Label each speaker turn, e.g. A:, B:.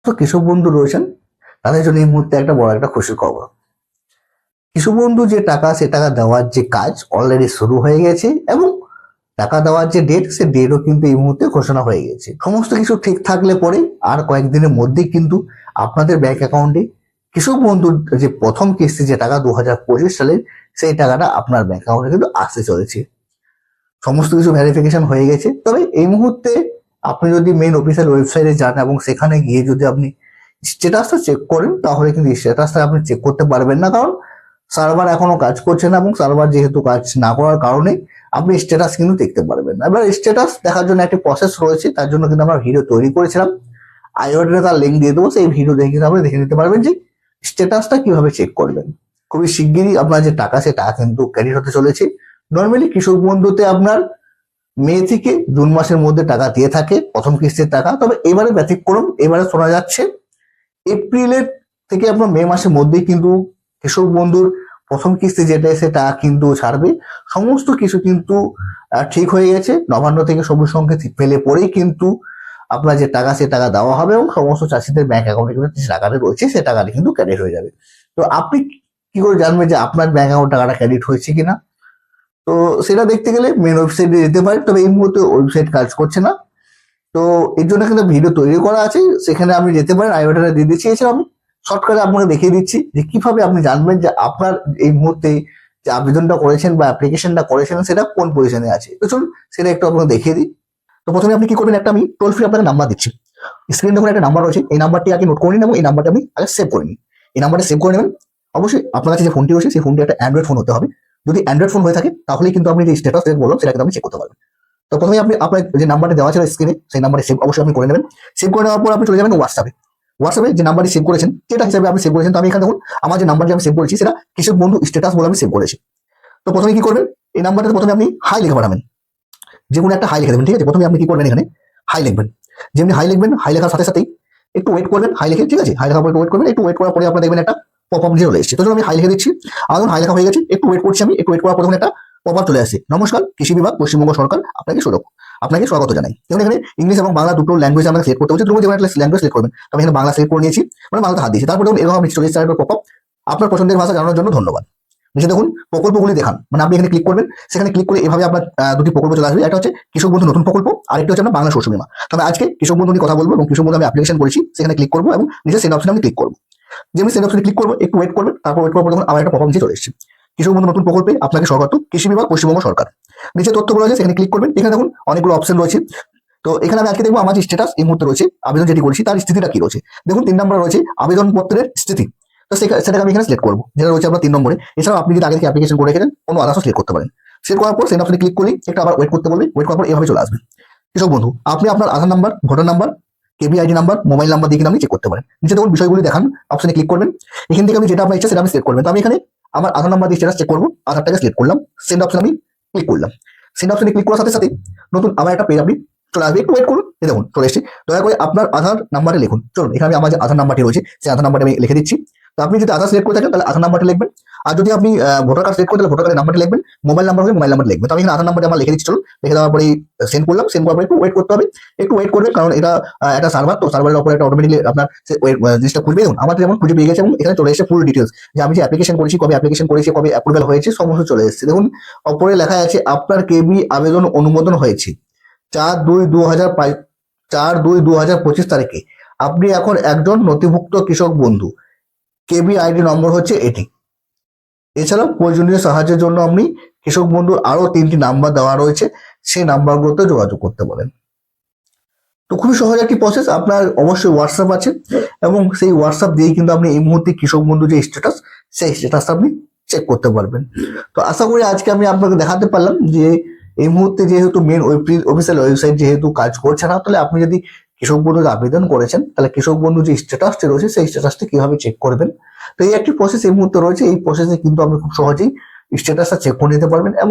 A: তো কৃষক বন্ধু রয়েছেন, তাদের জন্য এই মুহূর্তে একটা বড় একটা খুশির খবর। কৃষক বন্ধু যে টাকা, সে টাকা দেওয়ার যে কাজ অলরেডি শুরু হয়ে গেছে এবং টাকা দেওয়ার যে ডেট, সে ডেটও কিন্তু এই মুহূর্তে ঘোষণা হয়ে গেছে। সমস্ত কিছু ঠিক থাকলে পরে আর কয়েকদিনের মধ্যেই কিন্তু আপনাদের ব্যাংক অ্যাকাউন্টে কৃষক বন্ধুর যে প্রথম কিস্তি যে টাকা 2025 সালের, সেই টাকাটা আপনার ব্যাংক অ্যাকাউন্টে কিন্তু আসতে চলেছে। সমস্ত কিছু ভেরিফিকেশন হয়ে গেছে। তবে এই মুহূর্তে আপনি যদি মেইন অফিসিয়াল ওয়েবসাইটে যান এবং সেখানে গিয়ে যদি আপনি স্ট্যাটাসটা চেক করেন, তাহলে কিন্তু স্ট্যাটাসটা আপনি চেক করতে পারবেন না, কারণ সার্ভার এখনো কাজ করছে না এবং সার্ভার যেহেতু কাজ না করার কারণে আপনি স্ট্যাটাস কিন্তু দেখতে পারবেন না। এবার স্ট্যাটাস দেখার জন্য একটা প্রসেস রয়েছে, তার জন্য কিন্তু আমরা ভিডিও তৈরি করেছিলাম। আই বাটনে তার লিঙ্ক দিয়ে দেবো, সেই ভিডিও দেখে কিন্তু আপনি দেখে নিতে পারবেন যে স্ট্যাটাসটা কিভাবে চেক করবেন। খুবই শিগগিরই আপনার যে টাকা, সে টাকা কিন্তু ক্রেডিট হতে চলেছে। নর্মালি কৃষক বন্ধুতে আপনার মে থেকে জুন মাসের মধ্যে টাকা দিয়ে থাকে প্রথম কিস্তির টাকা। তবে এবারে ব্যতিক্রম, এবারে শোনা যাচ্ছে এপ্রিলের থেকে আপনার মে মাসের মধ্যেই কিন্তু কৃষক বন্ধুর প্রথম কিস্তি যেটা, সেটা কিন্তু ছাড়বে। সমস্ত কিছু কিন্তু ঠিক হয়ে গেছে। নবান্ন থেকে সবুজ সংকেত পেলে পরেই কিন্তু আপনার যে টাকা, সে টাকা দেওয়া হবে এবং সমস্ত চাষিদের ব্যাংক অ্যাকাউন্টে কিন্তু যে টাকাটা রয়েছে, সে টাকাটা কিন্তু ক্রেডিট হয়ে যাবে। তো আপনি কি করে জানবেন যে আপনার ব্যাংক অ্যাকাউন্ট টাকাটা ক্রেডিট হয়েছে কিনা? তো সেটা দেখতে গেলে মেন ওয়েবসাইটে যেতে পারেন, তবে এই মুহূর্তে ওয়েবসাইট কাজ করছে না। তো এর জন্য কিন্তু ভিডিও তৈরি করা আছে, সেখানে আপনি যেতে পারেন, আই বাটনে দিয়ে দিচ্ছি। এছাড়া আমি শর্টকাটে আপনাকে দেখিয়ে দিচ্ছি যে কিভাবে আপনি জানবেন যে আপনার এই মুহূর্তে যে আবেদনটা করেছেন বা অ্যাপ্লিকেশনটা করেছেন, সেটা কোন পজিশনে আছে। তো চলুন সেটা একটু আপনাকে দেখিয়ে দিই। তো প্রথমে আপনি কি করবেন, একটা আমি টোল ফ্রি আপনাকে নাম্বার দিচ্ছি। স্ক্রিনে দেখুন একটা নাম্বার রয়েছে, এই নাম্বারটি আগে নোট করে নিন এবং এই নাম্বারটা আপনি আগে সেভ করে নিন। এই নাম্বারটা সেভ করে নেবেন। অবশ্যই আপনার কাছে যে ফোনটি রয়েছে, সেই ফোনটি একটা অ্যান্ড্রয়েড ফোন হতে হবে। যদি অ্যান্ড্রয়েড ফোন হয়ে থাকে, তাহলেই কিন্তু আপনি যে স্ট্যাটাস বললাম, সেটা কিন্তু আপনি চেক করতে পারবেন। তো প্রথমে আপনি আপনার যে নাম্বারটি দেওয়া ছিল স্ক্রিনে, সেই নাম্বারে সেভ অবশ্যই আপনি করে নেবেন। সেভ করে নেওয়ার পর আপনি চলে যাবেন হোয়াটসঅ্যাপে যে নাম্বারটি সেভ করেছেন, যেটা হিসাবে আপনি সেভ করেছেন। তো আমি এখানে দেখুন আমার যে নাম্বারটি আমি সেভ করেছি, সেটা কৃষক বন্ধু স্ট্যাটাস বলে আমি সেভ করেছি। তো প্রথমে কি করবেন, এই নাম্বারটাতে প্রথমে আপনি হাই লিখে পাঠাবেন, যে কোনো একটা হাই লিখে দেবেন। ঠিক আছে, প্রথমে আপনি কি করবেন, এখানে হাই লিখবেন। যেমনি হাই লিখবেন, হাই লেখার সাথে সাথেই একটু ওয়েট করবেন, হাই লিখে। ঠিক আছে, হাই লেখার পর একটু ওয়েট করবেন। একটু ওয়েট করার পরে আপনার দেখবেন একটা পপ আপ চলে এসেছে। তো আমি হাই লিখে দিচ্ছি। আমার হাই লেখা হয়ে গেছে, একটু ওয়েট করছি। আমি একটু ওয়েট করার পর একটা পপ আপ চলে আসে, নমস্কার কৃষি বিভাগ পশ্চিমবঙ্গ সরকার আপনাকে স্বাগত জানাই। যেমন এখানে ইংলিশ এবং বাংলা দুটো ল্যাঙ্গুয়েজ আমাকে সিলেক্ট করতে হচ্ছে। তুমি যেমন একটা ল্যাঙ্গুয়েজ সিলেক্ট করবেন, আমি এখানে বাংলা সিলেক্ট করে নিয়েছি, মানে বাংলাতে হাত দিয়েছি। তারপর দেখুন এরকম আপনি চলে এসেছে পপ আপ, আপনার পছন্দের ভাষা জানানোর জন্য ধন্যবাদ। নিচে দেখুন প্রকল্পগুলি দেখান, মানে আপনি এখানে ক্লিক করবেন। সেখানে ক্লিক করে এভাবে আপনার দুটি প্রকল্প চলে আসবে। একটা হচ্ছে কৃষক বন্ধু নতুন প্রকল্প, আরেকটি হচ্ছে আপনার বাংলা শস্য বীমা। তবে আজকে কৃষক বন্ধু নিয়ে কথা বলবো এবং কৃষক বন্ধু আমি অ্যাপ্লিকেশন করেছি, সেখানে ক্লিক করবো এবং নিজের সেন্ড অপশনে আমি ক্লিক করবো। যেমনি সেন্ড অপশনে ক্লিক করবো, একটু ওয়েট করবেন। তারপর ওয়েট করার পর দেখুন আমার একটা পপ আপ নিচে চলে এসেছে, কৃষক বন্ধু নতুন প্রকল্পে আপনাকে স্বাগত, কৃষি বিভাগ পশ্চিমবঙ্গ সরকার। নিচে তথ্যগুলো আছে, সেখানে ক্লিক করবেন। এখানে দেখুন অনেকগুলো অপশন রয়েছে। তো এখানে আমি আজকে দেখবো আমার যে স্ট্যাটাস এই মুহূর্তে রয়েছে, আবেদন যেটি করেছি তার স্থিতিটা কি রয়েছে। দেখুন 3 নম্বরে রয়েছে আবেদনপত্রের স্থিতি। তো সেটাকে আমি এখানে সিলেক্ট করবো, যেটা রয়েছে আপনার 3 নম্বরে। এছাড়াও আপনি যদি আগে থেকে অ্যাপ্লিকেশন করে রেখেছেন, কোনো আদার্সও সিলেক্ট করতে পারেন। সিলেক্ট করার পর সেন্ড অপশনে ক্লিক করলেই একটু আবার ওয়েট করতে বলবে। ওয়েট করার পর এভাবে চলে আসবে কৃষক বন্ধু। আপনি আপনার Aadhaar number, voter number, KBID number, mobile number দিয়ে কিন্তু আপনি চেক করতে পারেন। নিচে দেখুন বিষয়গুলি দেখান অপশনে ক্লিক করবেন। এখান থেকে আমি যেটা আপনার ইচ্ছা সেটা আমি সিলেক্ট করবেন। তো আমি এখানে আমার আধার নাম্বার দিয়ে স্ট্যাটাস চেক করবো, আধারটাকে সিলেক্ট করলাম। সেন্ড অপশন আমি ক্লিক করলাম। সেন্ড অপশনে ক্লিক করার সাথে সাথে নতুন আমার একটা পেজ আপনি চলে আসবে, একটু ওয়েট করুন। এই দেখুন চলে এসেছি। দয়া করে আপনার আধার নাম্বারে লিখুন। চলুন এখানে আমি আমার যে আধার নাম্বারটি রয়েছে, সেই আধার নাম্বারটি আমি লিখে দিচ্ছি। তো আপনি যদি আধার সিলেক্ট করে থাকেন, তাহলে আধার নাম্বারটা লিখবেন। আর যদি আপনি ভোটার কার্ড সিলেক্ট করেন, তাহলে ভোটার কার্ডের নাম্বারটা লিখবেন। মোবাইল নাম্বার হলে মোবাইল নাম্বার লিখবেন। তো আমি এখানে আধার নাম্বারটা আমার লিখে দিচ্ছি। চলুন লিখে দেওয়ার পরে সেন্ড করলাম। সেন্ড করার পরে একটু ওয়েট করতে হবে, একটু ওয়েট করবেন, কারণ এটা একটা সার্ভার, তো সার্ভারের উপরে একটা অটোমেটিকলি আপনার জিনিসটা খুলবে। দেখুন আমার যেমন খুঁজে পেয়ে গেছে এবং এখানে চলে এসেছে ফুল ডিটেলস, যে আমি যে অ্যাপ্লিকেশন করেছি, কবে অ্যাপ্লিকেশন করেছি, কবে অ্যাপ্রুভাল হয়েছে, সমস্ত চলে এসেছে। দেখুন উপরে লেখা আছে আপনার কেবি আবেদন অনুমোদন হয়েছে 4/2/2025 তারিখে। আপনি এখন একজন নথিভুক্ত কৃষক বন্ধু। কেবি আইডি নম্বর হচ্ছে এটি। এছাড়াও প্রয়োজনীয় সাহায্যের জন্য আপনি কৃষক বন্ধুর আরো 3টি নাম্বার দেওয়া রয়েছে, সেই নাম্বারগুলোতে যোগাযোগ করতে পারেন। তো খুবই সহজ একটি প্রসেস। আপনার অবশ্যই হোয়াটসঅ্যাপ আছে এবং সেই হোয়াটসঅ্যাপ দিয়েই কিন্তু আপনি এই মুহূর্তে কৃষক বন্ধু যে স্ট্যাটাস, সেই স্ট্যাটাসটা আপনি চেক করতে পারবেন। তো আশা করি আজকে আমি আপনাকে দেখাতে পারলাম যে এই মুহূর্তে যেহেতু মেন অফিসিয়াল ওয়েবসাইট যেহেতু কাজ করছে না, তাহলে আপনি যদি কৃষক বন্ধুর আবেদন করেছেন, তাহলে কৃষক বন্ধু যে স্ট্যাটাসটি রয়েছে, সেই স্ট্যাটাসটি কিভাবে চেক করবেন। তো এই একটি প্রসেস এই মুহূর্তে রয়েছে। এই প্রসেসে কিন্তু আপনি খুব সহজেই স্ট্যাটাসটা চেক করে নিতে পারবেন এবং